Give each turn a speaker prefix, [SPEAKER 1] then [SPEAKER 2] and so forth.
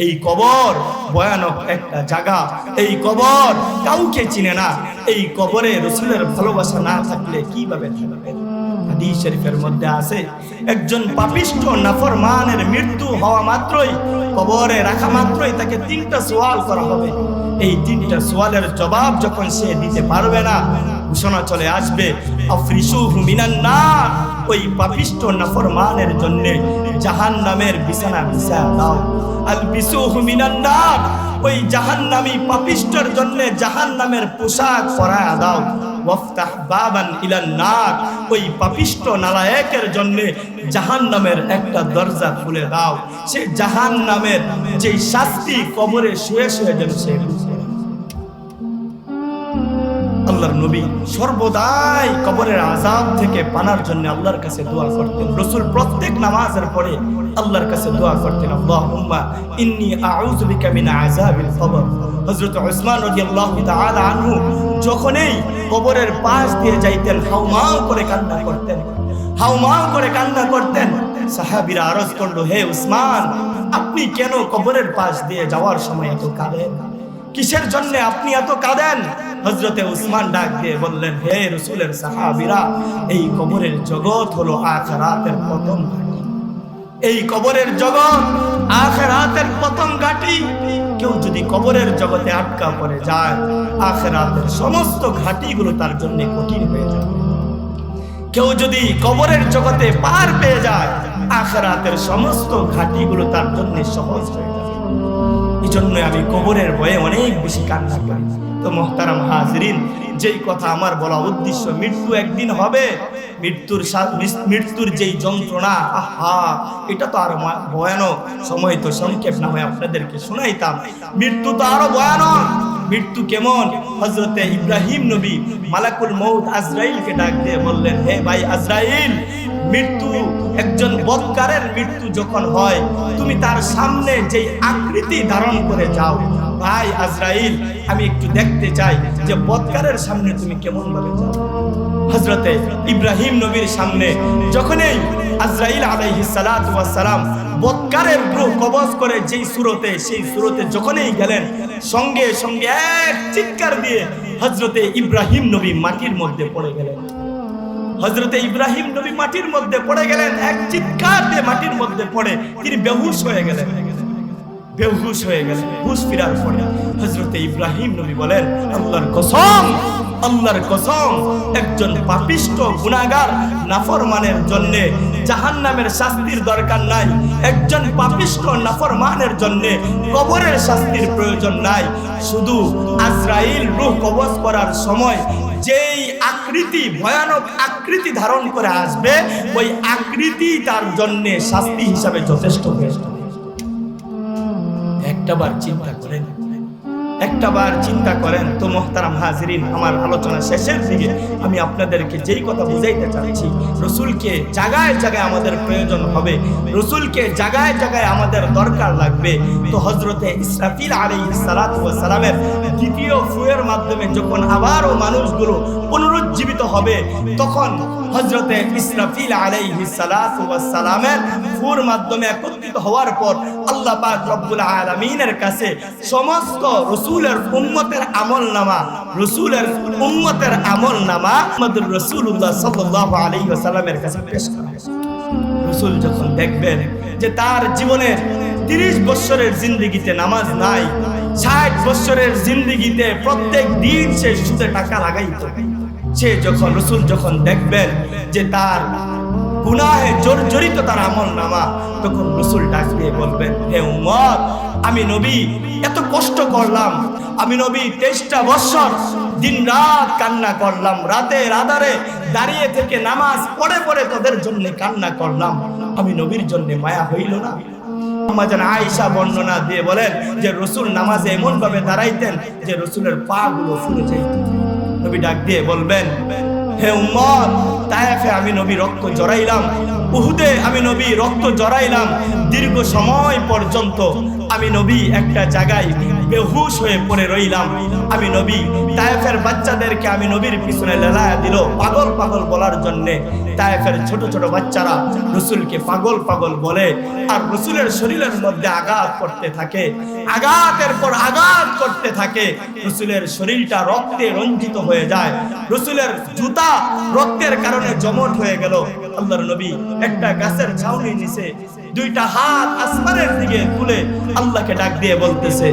[SPEAKER 1] এই কবর ভয়ানক একটা জায়গা। এই কবর কাউকে চিনে না। এই কবরে রাসূলের ভালোবাসা না থাকলে কিভাবে থাকবে? হাদিস শরীফের মধ্যে আছে, একজন পাপিষ্ঠ নাফরমানের মৃত্যু হওয়া মাত্রই, কবরে রাখা মাত্রই তাকে 3টা সওয়াল করা হবে। এই 3টা সওয়ালের জবাব যখন সে দিতে পারবে না, ঘোষণা চলে আসবে, আফরিসুহু মিনান নার। ওই পাপিষ্ঠ নাফরমানের জন্য জাহান্নামের বিছানা বিছায়া দাও। আলবিসুহু মিনান নার। ওই জাহান্নামী পাপিষ্ঠের জন্য জাহান্নামের পোশাক পরায়া দাও। ওয়াফতাহ বাবান ইলান নার। ওই পাপিষ্ঠ নালায়েকের জন্য জাহান্নামের একটা দরজা খুলে দাও। সে জাহান্নামের যে শাস্তি কবরে শুয়ে শুয়ে যেন সে আল্লাহর নবী সর্বদাই কবরের আযাব থেকে পানার জন্য আল্লাহর কাছে দোয়া করতেন। রাসূল প্রত্যেক নামাজের পরে আল্লাহর কাছে দোয়া করতেন, আল্লাহুম্মা ইন্নী আউযু বিকা মিন আযাবিল কবর। হযরত উসমান রাদিয়াল্লাহু তাআলা আনহু যখনই কবরের পাশ দিয়ে যাইতেন হাউমাউ করে কান্না করতেন, হাউমাউ করে কান্না করতেন। সাহাবীরা আরজ করলো, হে উসমান, আপনি কেন কবরের পাশ দিয়ে যাওয়ার সময় এত কাঁদেন? কিসের জন্য আপনি এত কাঁদেন? হযরতে উসমান ডাক দিয়ে বললেন, হে রাসূলের সাহাবীরা, এই কবরের জগৎ হলো আখিরাতের প্রথম ঘাঁটি। এই কবরের জগৎ আখিরাতের প্রথম ঘাঁটি। কেউ যদি কবরের জগতে আটকা পড়ে যায়, আখিরাতের সমস্ত ঘাঁটিগুলো তার জন্য কঠিন হয়ে যাবে। কেউ যদি কবরের জগতে পার পেয়ে যায়, আখিরাতের সমস্ত ঘাঁটিগুলো তার জন্য সহজ হয়ে যাবে। এই জন্য আমি কবরের ভয়ে অনেক বেশি কান্না করি। তো মোহতারাম হাজরিন, যেই কথা আমার বলা উদ্দেশ্য, মৃত্যু একদিন হবে। মৃত্যুর যেই যন্ত্রণা, আহা, এটা তো আরো ভয়ানক। সময় তো সংক্ষেপ না হয় আপনাদেরকে শোনাইতাম। মৃত্যু তো আরো ভয়ানক। মৃত্যু কেমন? হযরতে ইব্রাহিম নবী মালাকুল মউত আজরাইলকে ডাক দিয়ে বললেন, হে ভাই আজরাইল, মৃত্যু, একজন বদকারের মৃত্যু যখন হয়, তুমি তার সামনে যেই আকৃতি ধারণ করে যাও। ভাই আজরাইল, আমি একটু দেখতে চাই যে বদকারের সামনে তুমি কেমন ভাবে যাও। হযরতে ইব্রাহিম নবীর সামনে যখনই আজরাইল আলাইহিস সালাতু ওয়াস সালাম বদকারের রূহ কবজ করে যেই সূরতে, সেই সূরতে যখনই গেলেন, সঙ্গে সঙ্গে এক চিৎকার দিয়ে হযরতে ইব্রাহিম নবী মাটির মধ্যে পড়ে গেলেন। হযরতে ইব্রাহিম নবী মাটির মধ্যে পড়ে গেলেন, এক চিৎকার দিয়ে মাটির মধ্যে পড়ে তিনি বেহুশ হয়ে গেলেন। বেহুশ হয়ে গেলেন। হুশ ফিরার পরে হযরতে ইব্রাহিম নবী বলেন, আল্লাহর কসম, আল্লাহর কসম, একজন পাপিষ্ঠ গুনাহগার নাফরমানের জন্য জাহান্নামের শাস্তির দরকার নাই। একজন পাপিষ্ঠ নাফরমানের জন্য কবরের শাস্তির প্রয়োজন নাই। শুধু আজরাইল রূহ কবজ করার সময় যেই আকৃতি, ভয়ানক আকৃতি ধারণ করে আসবে, ওই আকৃতি তার জন্য শাস্তি হিসাবে যথেষ্ট হয়ে যাবে। একটাবার চিন্তা করেন, একটাবার চিন্তা করেন। তো মোহতারাম হাজরিন, আমার আলোচনা শেষের দিকে আমি আপনাদেরকে যেই কথা বুঝাইতে চাচ্ছি, রাসূলকে জায়গায় জায়গায় আমাদের প্রয়োজন হবে, রাসূলকে জায়গায় জায়গায় আমাদের দরকার লাগবে। তো হযরতে ইসরাফিল আলাইহিস সালাতু ওয়াস সালামের দ্বিতীয় ফুয়ের মাধ্যমে যখন আবারও মানুষগুলো পুনরুজ্জীবিত হবে, তখন হযরতে ইসরাফিল আলাইহিস সালাতু ওয়াস সালামের ফুর মাধ্যমে একত্রিত হওয়ার পর আল্লাহ পাক রব্বুল আলামিনের কাছে সমস্ত রাসূলের উম্মতের আমলনামা, রাসূলের উম্মতের আমলনামা মুহাম্মদুর রাসূলুল্লাহ সাল্লাল্লাহু আলাইহি ওয়াসাল্লামের কাছে পেশ করা হয়। রাসূল যখন দেখবেন যে তার জীবনের 30 বছরের জিন্দেগিতে নামাজ নাই, 60 বছরের জিন্দেগিতে প্রত্যেক দিন সে সুদে টাকা লাগাইত, সে যখন রাসূল যখন দেখবেন যে তার গুনাহে জর্জরিত তার আমলনামা, তখন রাসূল ডাক দিয়ে বলবেন, হে উম্মত, আমি নবী এত কষ্ট করলাম, আমি নবী 23টা বছর দিন রাত কান্না করলাম, রাতের আধারে দাঁড়িয়ে থেকে নামাজ পড়ে পড়ে তাদের জন্য কান্না করলাম, আমি নবীর জন্য মায়া হইল না? আমাদের আয়েশা বর্ণনা দিয়ে বলেন যে রাসূল নামাজে এমন ভাবে দাঁড়াইতেন যে রাসূলের পা গুলো ফুলে যেত। নবী ডাক দিয়ে বলবেন, হে উম্মত, তায়েফে আমি নবী রক্ত জড়াইলাম, উহুদে আমি নবী রক্ত জড়াইলাম, দীর্ঘ সময় পর্যন্ত আমি নবী একটা জায়গায় বেহুশ হয়ে পড়ে রইলাম। আমি নবী তায়েফের বাচ্চাদেরকে আমি নবীর পিছনে লেলায়া দিল পাগল পাগল বলার জন্যে। তায়েফের ছোট ছোট বাচ্চারা রসুলকে পাগল পাগল বলে, আর রসুলের শরীরের মধ্যে আঘাত করতে থাকে, আঘাতের পর আঘাত করতে থাকে। রসুলের শরীরটা রক্তে রঞ্জিত হয়ে যায়, রসুলের জুতা রক্তের কারণে জমট হয়ে গেল। আল্লাহর নবী একটা গাছের ছাউনির নিচে দুইটা হাত আসমানের দিকে তুলে আল্লাহকে ডাক দিয়ে বলতেছে,